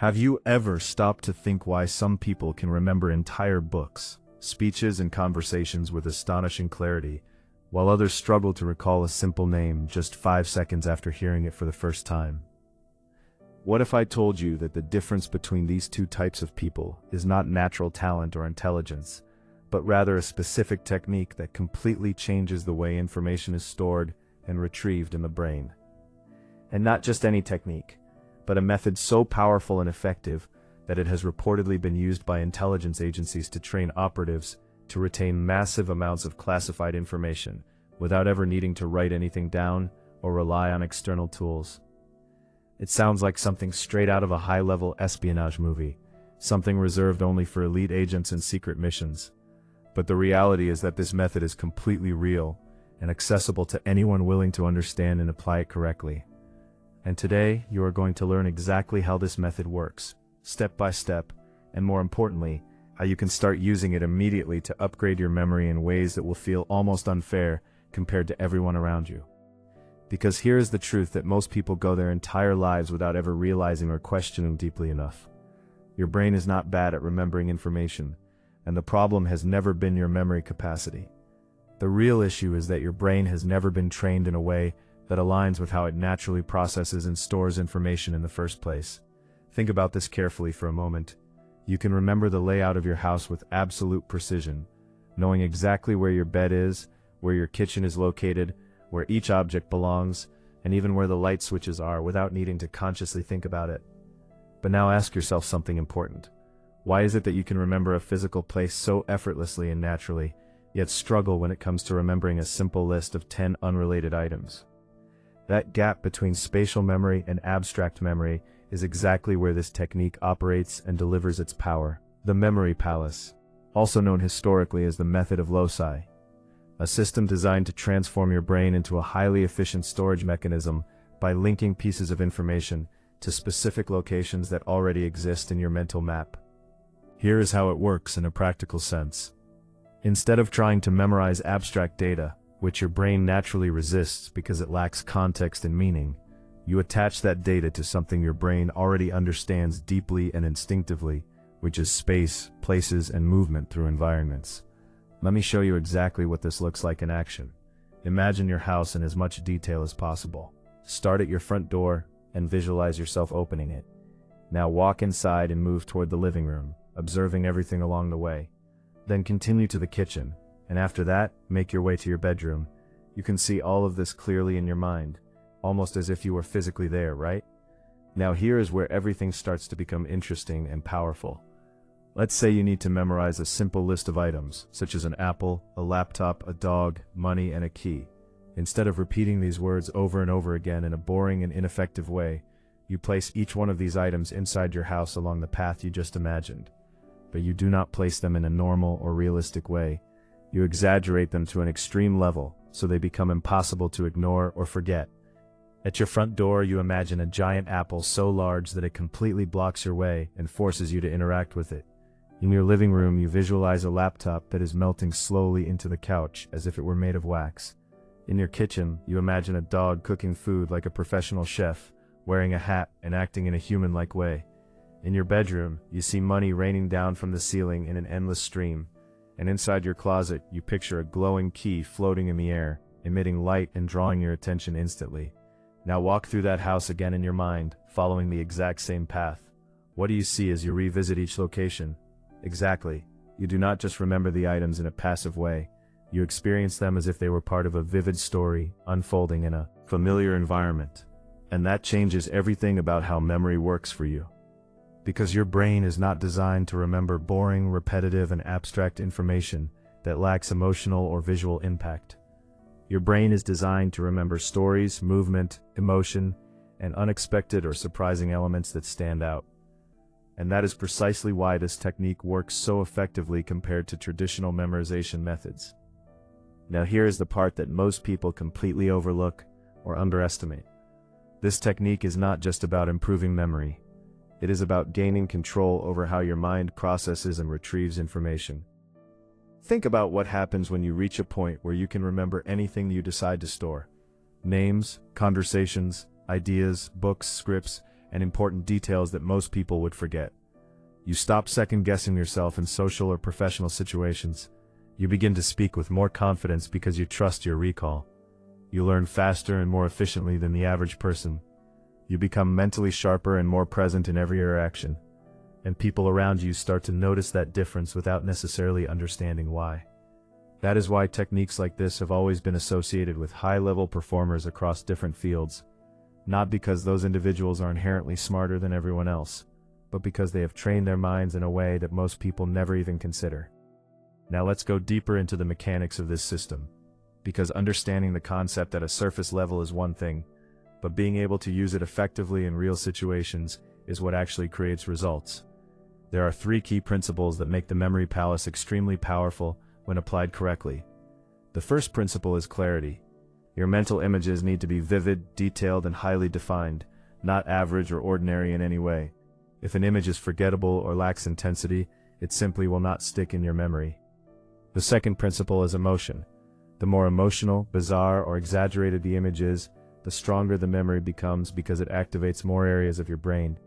Have you ever stopped to think why some people can remember entire books, speeches, and conversations with astonishing clarity, while others struggle to recall a simple name just 5 seconds after hearing it for the first time? What if I told you that the difference between these two types of people is not natural talent or intelligence, but rather a specific technique that completely changes the way information is stored and retrieved in the brain? And not just any technique, but a method so powerful and effective that it has reportedly been used by intelligence agencies to train operatives to retain massive amounts of classified information without ever needing to write anything down or rely on external tools. It sounds like something straight out of a high-level espionage movie, something reserved only for elite agents and secret missions. But the reality is that this method is completely real and accessible to anyone willing to understand and apply it correctly. And today, you are going to learn exactly how this method works, step by step, and more importantly, how you can start using it immediately to upgrade your memory in ways that will feel almost unfair compared to everyone around you. Because here is the truth that most people go their entire lives without ever realizing or questioning deeply enough. Your brain is not bad at remembering information, and the problem has never been your memory capacity. The real issue is that your brain has never been trained in a way that aligns with how it naturally processes and stores information in the first place. Think about this carefully for a moment. You can remember the layout of your house with absolute precision, knowing exactly where your bed is, where your kitchen is located, where each object belongs, and even where the light switches are without needing to consciously think about it. But now ask yourself something important. Why is it that you can remember a physical place so effortlessly and naturally, yet struggle when it comes to remembering a simple list of 10 unrelated items? That gap between spatial memory and abstract memory is exactly where this technique operates and delivers its power. The memory palace, also known historically as the method of loci, a system designed to transform your brain into a highly efficient storage mechanism by linking pieces of information to specific locations that already exist in your mental map. Here is how it works in a practical sense. Instead of trying to memorize abstract data, which your brain naturally resists because it lacks context and meaning, you attach that data to something your brain already understands deeply and instinctively, which is space, places, and movement through environments. Let me show you exactly what this looks like in action. Imagine your house in as much detail as possible. Start at your front door and visualize yourself opening it. Now walk inside and move toward the living room, observing everything along the way. Then continue to the kitchen, and after that, make your way to your bedroom. You can see all of this clearly in your mind, almost as if you were physically there, right? Now here is where everything starts to become interesting and powerful. Let's say you need to memorize a simple list of items, such as an apple, a laptop, a dog, money, and a key. Instead of repeating these words over and over again in a boring and ineffective way, you place each one of these items inside your house along the path you just imagined. But you do not place them in a normal or realistic way. You exaggerate them to an extreme level, so they become impossible to ignore or forget. At your front door, you imagine a giant apple so large that it completely blocks your way and forces you to interact with it. In your living room, you visualize a laptop that is melting slowly into the couch as if it were made of wax. In your kitchen, you imagine a dog cooking food like a professional chef, wearing a hat and acting in a human-like way. In your bedroom, you see money raining down from the ceiling in an endless stream. And inside your closet, you picture a glowing key floating in the air, emitting light and drawing your attention instantly. Now walk through that house again in your mind, following the exact same path. What do you see as you revisit each location? Exactly. You do not just remember the items in a passive way. You experience them as if they were part of a vivid story, unfolding in a familiar environment. And that changes everything about how memory works for you. Because your brain is not designed to remember boring, repetitive, and abstract information that lacks emotional or visual impact. Your brain is designed to remember stories, movement, emotion, and unexpected or surprising elements that stand out. And that is precisely why this technique works so effectively compared to traditional memorization methods. Now here is the part that most people completely overlook or underestimate. This technique is not just about improving memory. It is about gaining control over how your mind processes and retrieves information. Think about what happens when you reach a point where you can remember anything you decide to store. Names, conversations, ideas, books, scripts, and important details that most people would forget. You stop second-guessing yourself in social or professional situations. You begin to speak with more confidence because you trust your recall. You learn faster and more efficiently than the average person. You become mentally sharper and more present in every interaction. And people around you start to notice that difference without necessarily understanding why. That is why techniques like this have always been associated with high-level performers across different fields, not because those individuals are inherently smarter than everyone else, but because they have trained their minds in a way that most people never even consider. Now let's go deeper into the mechanics of this system, because understanding the concept at a surface level is one thing, but being able to use it effectively in real situations is what actually creates results. There are 3 key principles that make the memory palace extremely powerful when applied correctly. The first principle is clarity. Your mental images need to be vivid, detailed, and highly defined, not average or ordinary in any way. If an image is forgettable or lacks intensity, it simply will not stick in your memory. The second principle is emotion. The more emotional, bizarre, or exaggerated the image is, the stronger the memory becomes because it activates more areas of your brain.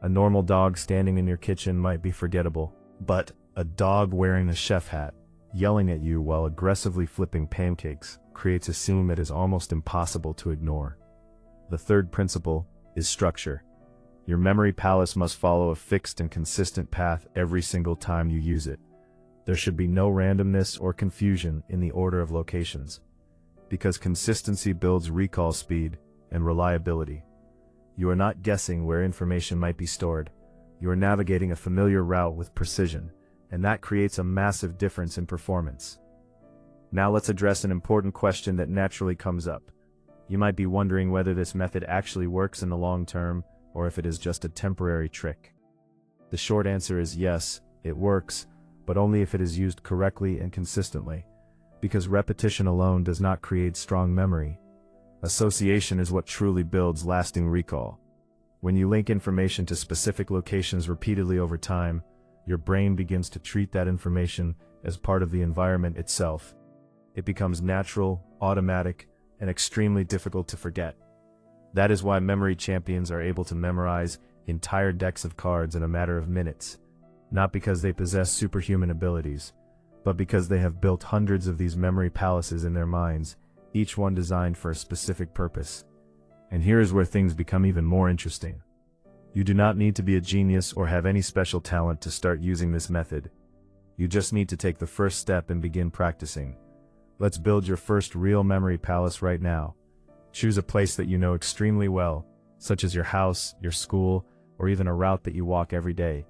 A normal dog standing in your kitchen might be forgettable, but a dog wearing a chef hat, yelling at you while aggressively flipping pancakes, creates a scene that is almost impossible to ignore. The third principle is structure. Your memory palace must follow a fixed and consistent path every single time you use it. There should be no randomness or confusion in the order of locations, because consistency builds recall speed and reliability. You are not guessing where information might be stored. You are navigating a familiar route with precision, and that creates a massive difference in performance. Now let's address an important question that naturally comes up. You might be wondering whether this method actually works in the long term, or if it is just a temporary trick. The short answer is yes, it works, but only if it is used correctly and consistently, because repetition alone does not create strong memory. Association is what truly builds lasting recall. When you link information to specific locations repeatedly over time, your brain begins to treat that information as part of the environment itself. It becomes natural, automatic, and extremely difficult to forget. That is why memory champions are able to memorize entire decks of cards in a matter of minutes, not because they possess superhuman abilities, but because they have built hundreds of these memory palaces in their minds, each one designed for a specific purpose. And here is where things become even more interesting. You do not need to be a genius or have any special talent to start using this method. You just need to take the first step and begin practicing. Let's build your first real memory palace right now. Choose a place that you know extremely well, such as your house, your school, or even a route that you walk every day.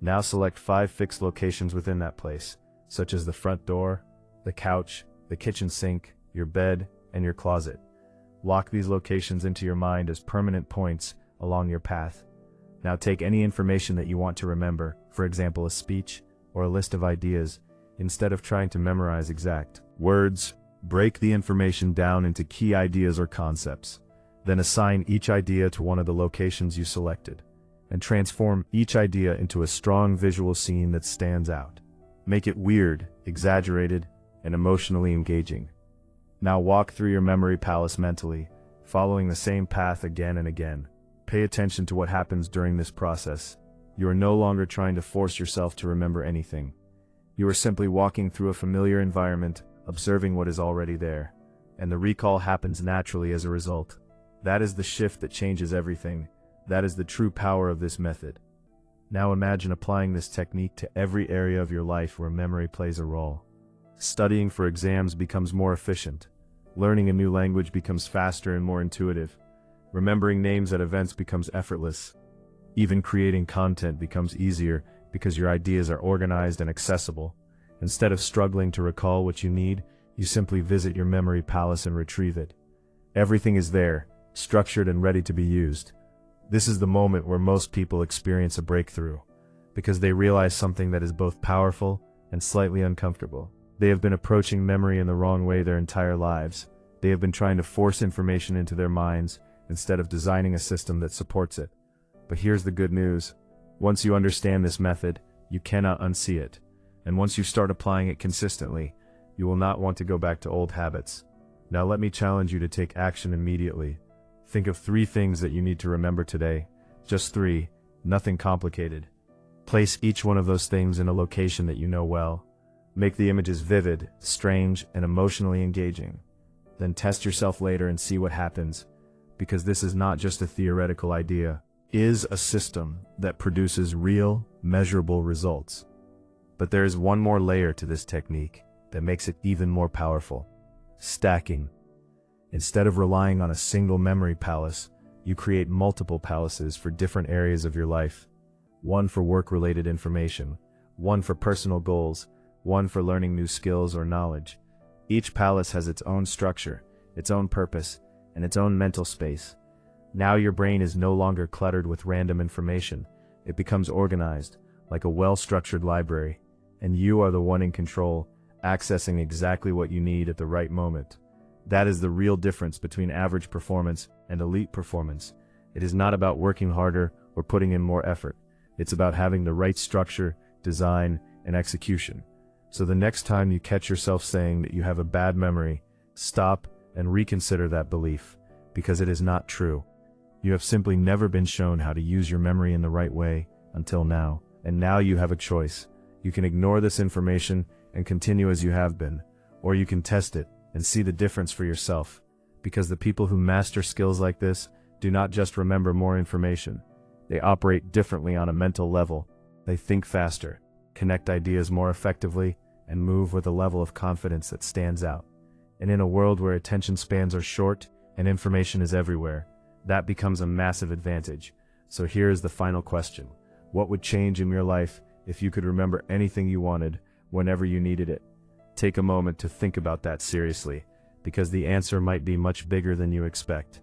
Now select 5 fixed locations within that place, such as the front door, the couch, the kitchen sink, your bed, and your closet. Lock these locations into your mind as permanent points along your path. Now take any information that you want to remember, for example a speech or a list of ideas, instead of trying to memorize exact words. Break the information down into key ideas or concepts. Then assign each idea to one of the locations you selected, and transform each idea into a strong visual scene that stands out. Make it weird, exaggerated, and emotionally engaging. Now walk through your memory palace mentally, following the same path again and again. Pay attention to what happens during this process. You are no longer trying to force yourself to remember anything. You are simply walking through a familiar environment, observing what is already there, and the recall happens naturally as a result. That is the shift that changes everything. That is the true power of this method. Now imagine applying this technique to every area of your life where memory plays a role. Studying for exams becomes more efficient. Learning a new language becomes faster and more intuitive. Remembering names at events becomes effortless. Even creating content becomes easier because your ideas are organized and accessible. Instead of struggling to recall what you need, you simply visit your memory palace and retrieve it. Everything is there, structured and ready to be used. This is the moment where most people experience a breakthrough, because they realize something that is both powerful and slightly uncomfortable. They have been approaching memory in the wrong way their entire lives. They have been trying to force information into their minds instead of designing a system that supports it. But here's the good news. Once you understand this method, you cannot unsee it. And once you start applying it consistently, you will not want to go back to old habits. Now let me challenge you to take action immediately. Think of 3 things that you need to remember today, Just 3, nothing complicated. Place each one of those things in a location that you know well. Make the images vivid, strange, and emotionally engaging. Then test yourself later and see what happens, because this is not just a theoretical idea. It is a system that produces real, measurable results. But there is one more layer to this technique that makes it even more powerful: stacking. Instead of relying on a single memory palace, you create multiple palaces for different areas of your life. One for work-related information, one for personal goals, one for learning new skills or knowledge. Each palace has its own structure, its own purpose, and its own mental space. Now your brain is no longer cluttered with random information. It becomes organized, like a well-structured library, and you are the one in control, accessing exactly what you need at the right moment. That is the real difference between average performance and elite performance. It is not about working harder or putting in more effort. It's about having the right structure, design, and execution. So the next time you catch yourself saying that you have a bad memory, stop and reconsider that belief, because it is not true. You have simply never been shown how to use your memory in the right way until now, and now you have a choice. You can ignore this information and continue as you have been, or you can test it and see the difference for yourself, because the people who master skills like this do not just remember more information. They operate differently on a mental level. They think faster, connect ideas more effectively, and move with a level of confidence that stands out. And in a world where attention spans are short and information is everywhere, that becomes a massive advantage. So here is the final question: what would change in your life if you could remember anything you wanted, whenever you needed it? Take a moment to think about that seriously, because the answer might be much bigger than you expect.